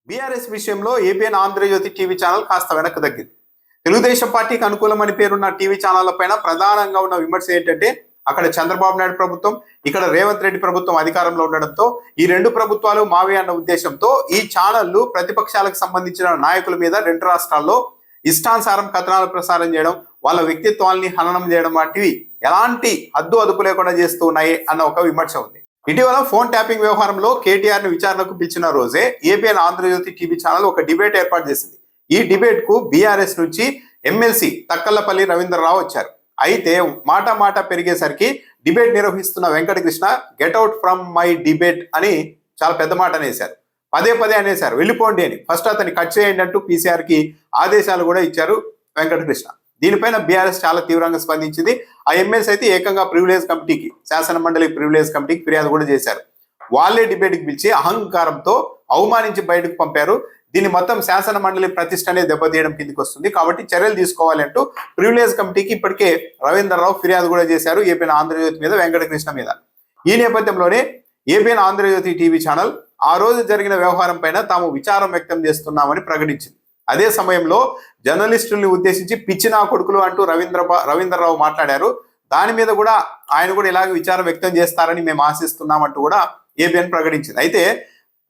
BRS విషయంలో ABN Andhra Jyothi TV channel కాస్త వెనక్కి తగ్గింది. తెలుగుదేశం పార్టీకి అనుకూలమని పేరున్న టీవీ ఛానళ్ల పైన ప్రధానంగా ఉన్న విమర్శ ఏంటంటే అక్కడ చంద్రబాబు నాయుడు ప్రభుత్వం, ఇక్కడ రేవంత్ రెడ్డి ప్రభుత్వం అధికారంలో ఉండడంతో ఈ రెండు ప్రభుత్వాలు మావే అన్న ఉద్దేశంతో ఈ ఛానళ్లు ప్రతిపక్షాలకు సంబంధించిన నాయకుల మీద రెండు రాష్ట్రాల్లో ఇష్టానుసారం కథనాలు ప్రసారం చేయడం, వాళ్ళ వ్యక్తిత్వాల్ని హననం చేయడం వంటివి ఎలాంటి హద్దు అదుపు లేకుండా చేస్తూ ఉన్నాయి అన్న ఒక విమర్శ ఉంది. ఇటీవల ఫోన్ ట్యాపింగ్ వ్యవహారంలో కేటీఆర్ ని విచారణకు పిలిచిన రోజే ఏబిఎన్ ఆంధ్రజ్యోతి టీవీ ఛానల్ ఒక డిబేట్ ఏర్పాటు చేసింది. ఈ డిబేట్ కు బీఆర్ఎస్ నుంచి ఎమ్మెల్సీ తక్కలపల్లి రవీంద్రరావు వచ్చారు. అయితే మాట పెరిగేసరికి డిబేట్ నిర్వహిస్తున్న Venkatakrishna get out from my debate అని చాలా పెద్ద మాట అనేశారు. పదే అనేశారు, వెళ్ళిపోండి అని. ఫస్ట్ అతన్ని కట్ చేయండి అంటూ పీసీఆర్ కి ఆదేశాలు కూడా ఇచ్చారు వెంకటకృష్ణ. దీనిపైన బీఆర్ఎస్ చాలా తీవ్రంగా స్పందించింది. ఆ ఎమ్మెల్సీ అయితే ఏకంగా ప్రివిలేజ్ కమిటీకి, శాసన మండలి ప్రివిలేజ్ కమిటీకి ఫిర్యాదు కూడా చేశారు. వాళ్ళే డిబేట్కి పిలిచి అహంకారంతో అవమానించి బయటకు పంపారు. దీన్ని మొత్తం శాసన మండలి ప్రతిష్టనే దెబ్బతీయడం కిందికి వస్తుంది, కాబట్టి చర్యలు తీసుకోవాలి అంటూ ప్రివిలేజ్ కమిటీకి ఇప్పటికే రవీంద్రరావు ఫిర్యాదు కూడా చేశారు ఏబిఎన్ ఆంధ్రజ్యోతి మీద, వెంకటకృష్ణ మీద. ఈ నేపథ్యంలోనే ఏబిఎన్ ఆంధ్రజ్యోతి టీవీ ఛానల్ ఆ రోజు జరిగిన వ్యవహారం పైన తాము విచారం వ్యక్తం చేస్తున్నామని ప్రకటించింది. అదే సమయంలో జర్నలిస్టుల్ని ఉద్దేశించి పిచ్చి నా కొడుకులు అంటూ రవీంద్రరావు మాట్లాడారు. దాని మీద కూడా ఆయన కూడా ఇలాగే విచారం వ్యక్తం చేస్తారని మేము ఆశిస్తున్నామంటూ కూడా ఏబిఎన్ ప్రకటించింది. అయితే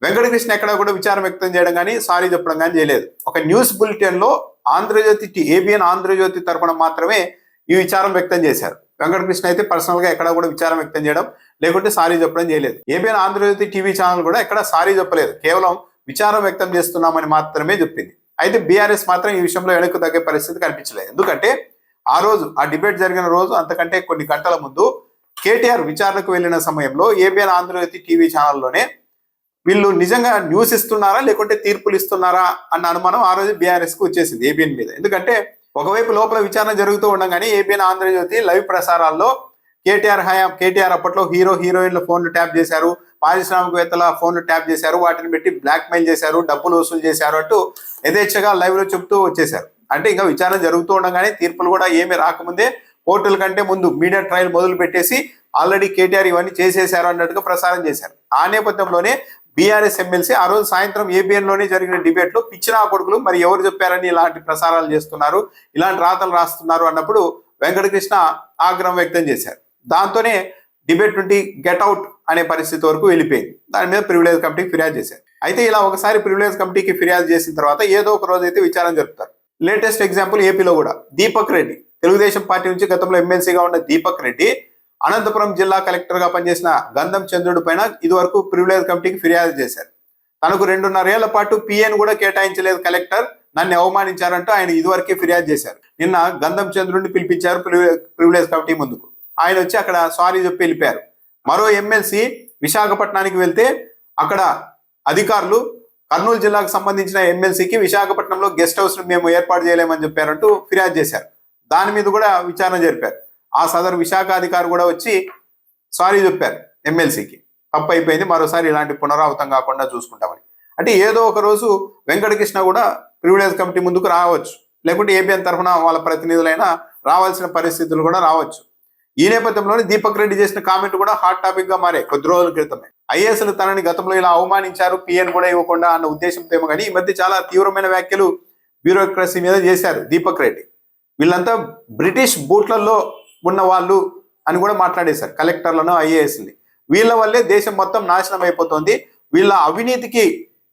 వెంకటకృష్ణ ఎక్కడ కూడా విచారం వ్యక్తం చేయడం కానీ సారీ చెప్పడం కానీ చేయలేదు. ఒక న్యూస్ బులెటిన్ లో ఏబిఎన్ ఆంధ్రజ్యోతి తరపున మాత్రమే ఈ విచారం వ్యక్తం చేశారు. వెంకటకృష్ణ అయితే పర్సనల్ గా ఎక్కడ కూడా విచారం వ్యక్తం చేయడం, లేకుంటే సారీ చెప్పడం చేయలేదు. ఏబిఎన్ ఆంధ్రజ్యోతి టీవీ ఛానల్ కూడా ఎక్కడ సారీ చెప్పలేదు, కేవలం విచారం వ్యక్తం చేస్తున్నామని మాత్రమే చెప్పింది. అయితే బీఆర్ఎస్ మాత్రం ఈ విషయంలో వెనక్కు తగ్గే పరిస్థితి కనిపించలేదు. ఎందుకంటే ఆ రోజు ఆ డిబేట్ జరిగిన రోజు అంతకంటే కొన్ని గంటల ముందు కేటీఆర్ విచారణకు వెళ్లిన సమయంలో ఏబిఎన్ ఆంధ్రజ్యోతి టీవీ ఛానల్లోనే వీళ్ళు నిజంగా న్యూస్ ఇస్తున్నారా లేకుంటే తీర్పులు ఇస్తున్నారా అన్న అనుమానం ఆ రోజు బీఆర్ఎస్ కు వచ్చేసింది ఏబిఎన్ మీద. ఎందుకంటే ఒకవైపు లోపల విచారణ జరుగుతూ ఉండగానే ఏబిఎన్ ఆంధ్రజ్యోతి లైవ్ ప్రసారాల్లో కేటీఆర్ అప్పట్లో హీరోయిన్ల ఫోన్లు ట్యాప్ చేశారు, పారిశ్రామికవేత్తల ఫోన్లు ట్యాప్ చేశారు, వాటిని పెట్టి బ్లాక్ మెయిల్ చేశారు, డబ్బులు వసూలు చేశారు అంటూ యథేచ్ఛగా లైవ్ లో చెప్తూ వచ్చేశారు. అంటే ఇంకా విచారణ జరుగుతూ ఉండగానే తీర్పులు కూడా ఏమీ రాకముందే కోర్టుల కంటే ముందు మీడియా ట్రయల్ మొదలు పెట్టేసి ఆల్రెడీ కేటీఆర్ ఇవన్నీ చేసేశారు అన్నట్టుగా ప్రసారం చేశారు. ఆ నేపథ్యంలోనే బీఆర్ఎస్ ఎమ్మెల్సీ ఆ రోజు సాయంత్రం ఏబిఎన్ లోనే జరిగిన డిబేట్ లో పిచ్చిన కొడుకులు మరి ఎవరు చెప్పారని ఇలాంటి ప్రసారాలు చేస్తున్నారు, ఇలాంటి రాతలు రాస్తున్నారు అన్నప్పుడు వెంకటకృష్ణ ఆగ్రహం వ్యక్తం చేశారు. దాంతోనే డిబేట్ నుండి గెట్ అవుట్ అనే పరిస్థితి వరకు వెళ్ళిపోయింది. దాని మీద ప్రివిలేజ్ కమిటీకి ఫిర్యాదు చేశారు. అయితే ఇలా ఒకసారి ప్రివిలేజ్ కమిటీకి ఫిర్యాదు చేసిన తర్వాత ఏదో ఒక రోజు అయితే విచారణ జరుపుతారు. లేటెస్ట్ ఎగ్జాంపుల్ ఏపీలో కూడా దీపక్ రెడ్డి, తెలుగుదేశం పార్టీ నుంచి గతంలో ఎమ్మెల్సీగా ఉన్న దీపక్ రెడ్డి అనంతపురం జిల్లా కలెక్టర్ గా పనిచేసిన గంధం చంద్రుడి పైన ఇదివరకు ప్రివిలేజ్ కమిటీకి ఫిర్యాదు చేశారు. తనకు 2.5 ఏళ్ల పాటు పిఎన్ కూడా కేటాయించలేదు కలెక్టర్, నన్ను అవమానించారంటూ ఆయన ఇదివరకే ఫిర్యాదు చేశారు. నిన్న గంధం చంద్రుడిని పిలిపించారు ప్రివిలేజ్ కమిటీ ముందుకు. ఆయన వచ్చి అక్కడ సారీ చెప్పి వెళ్ళిపోయారు. మరో ఎమ్మెల్సీ విశాఖపట్నానికి వెళ్తే అక్కడ అధికారులు కర్నూలు జిల్లాకు సంబంధించిన ఎమ్మెల్సీకి విశాఖపట్నంలో గెస్ట్ హౌస్ మేము ఏర్పాటు చేయలేమని చెప్పారంటూ ఫిర్యాదు చేశారు. దాని మీద కూడా విచారణ జరిపారు. ఆ సదరు విశాఖ అధికారి కూడా వచ్చి సారీ చెప్పారు ఎమ్మెల్సీకి, తప్పు అయిపోయింది, మరోసారి ఇలాంటి పునరావృతం కాకుండా చూసుకుంటామని. అంటే ఏదో ఒక రోజు వెంకటకృష్ణ కూడా ప్రివిలేజ్ కమిటీ ముందుకు రావచ్చు, లేకుంటే ఏబిఎన్ తరఫున వాళ్ళ ప్రతినిధులైనా రావాల్సిన పరిస్థితులు కూడా రావచ్చు. ఈ నేపథ్యంలోనే దీపక్ రెడ్డి చేసిన కామెంట్ కూడా హాట్ టాపిక్ గా మారే కొద్ది రోజుల క్రితమే. ఐఏఎస్లు తనని గతంలో ఇలా అవమానించారు, పిఎన్ కూడా ఇవ్వకుండా అన్న ఉద్దేశంతో ఏమో కానీ ఈ మధ్య చాలా తీవ్రమైన వ్యాఖ్యలు బ్యూరోక్రసీ మీద చేశారు దీపక్ రెడ్డి. వీళ్ళంతా బ్రిటిష్ బూట్లలో ఉన్న వాళ్ళు అని కూడా మాట్లాడేశారు కలెక్టర్లను, ఐఏఎస్ని. వీళ్ళ వల్లే దేశం మొత్తం నాశనం అయిపోతుంది, వీళ్ళ అవినీతికి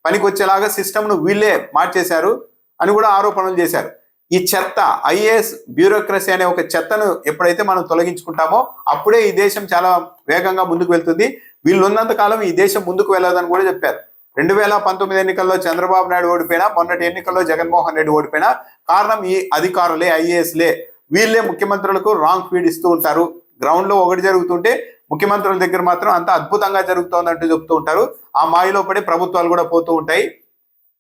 పనికొచ్చేలాగా సిస్టమ్ను వీళ్ళే మార్చేశారు అని కూడా ఆరోపణలు చేశారు. ఈ చెత్త ఐఏఎస్ బ్యూరోక్రసీ అనే ఒక చెత్తను ఎప్పుడైతే మనం తొలగించుకుంటామో అప్పుడే ఈ దేశం చాలా వేగంగా ముందుకు వెళ్తుంది. వీళ్ళు ఉన్నంత కాలం ఈ దేశం ముందుకు వెళ్ళదని కూడా చెప్పారు. 2019 ఎన్నికల్లో చంద్రబాబు నాయుడు ఓడిపోయినా, మొన్నటి ఎన్నికల్లో జగన్మోహన్ రెడ్డి ఓడిపోయినా కారణం ఈ అధికారులే, ఐఏఎస్లే. వీళ్ళే ముఖ్యమంత్రులకు రాంగ్ ఫీడ్ ఇస్తూ ఉంటారు. గ్రౌండ్ లో ఒకటి జరుగుతుంటే ముఖ్యమంత్రుల దగ్గర మాత్రం అంత అద్భుతంగా జరుగుతోందంటూ చెప్తూ ఉంటారు. ఆ మాయలో పడి ప్రభుత్వాలు కూడా పోతూ ఉంటాయి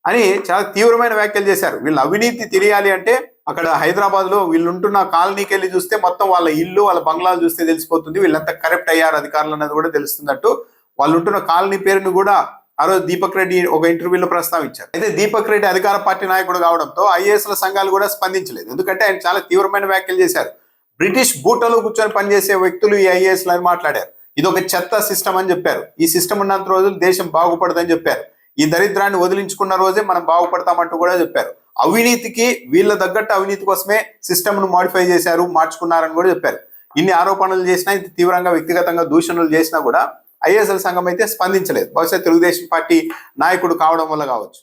అని చాలా తీవ్రమైన వ్యాఖ్యలు చేశారు. వీళ్ళ అవినీతి తెలియాలి అంటే అక్కడ హైదరాబాద్ లో వీళ్ళు ఉంటున్న కాలనీకి వెళ్ళి చూస్తే మొత్తం వాళ్ళ ఇల్లు, వాళ్ళ బంగ్లాలు చూస్తే తెలిసిపోతుంది వీళ్ళంతా కరప్ట్ అయ్యారు అధికారులు అన్నది కూడా తెలుస్తుందంటూ వాళ్ళు ఉంటున్న కాలనీ పేరును కూడా ఆ రోజు దీపక్ రెడ్డి ఒక ఇంటర్వ్యూలో ప్రస్తావించారు. అయితే దీపక్ రెడ్డి అధికార పార్టీ నాయకుడు కావడంతో ఐఏఎస్ల సంఘాలు కూడా స్పందించలేదు. ఎందుకంటే ఆయన చాలా తీవ్రమైన వ్యాఖ్యలు చేశారు. బ్రిటిష్ బూటలో కూర్చొని పనిచేసే వ్యక్తులు ఈ ఐఏఎస్లు అని మాట్లాడారు. ఇది ఒక చెత్త సిస్టమ్ అని చెప్పారు. ఈ సిస్టమ్ ఉన్నంత రోజులు దేశం బాగుపడదని చెప్పారు. ఈ దరిద్రాన్ని వదిలించుకున్న రోజే మనం బాగుపడతామంటూ కూడా చెప్పారు. అవినీతికి వీళ్ళ తగ్గట్టు అవినీతి కోసమే సిస్టమ్ ను మాడిఫై చేశారు, మార్చుకున్నారని కూడా చెప్పారు. ఇన్ని ఆరోపణలు చేసినా, ఇంత తీవ్రంగా వ్యక్తిగతంగా దూషణలు చేసినా కూడా ఐఎస్ఎల్ సంఘం అయితే స్పందించలేదు. బహుశా తెలుగుదేశం పార్టీ నాయకుడు కావడం వల్ల కావచ్చు.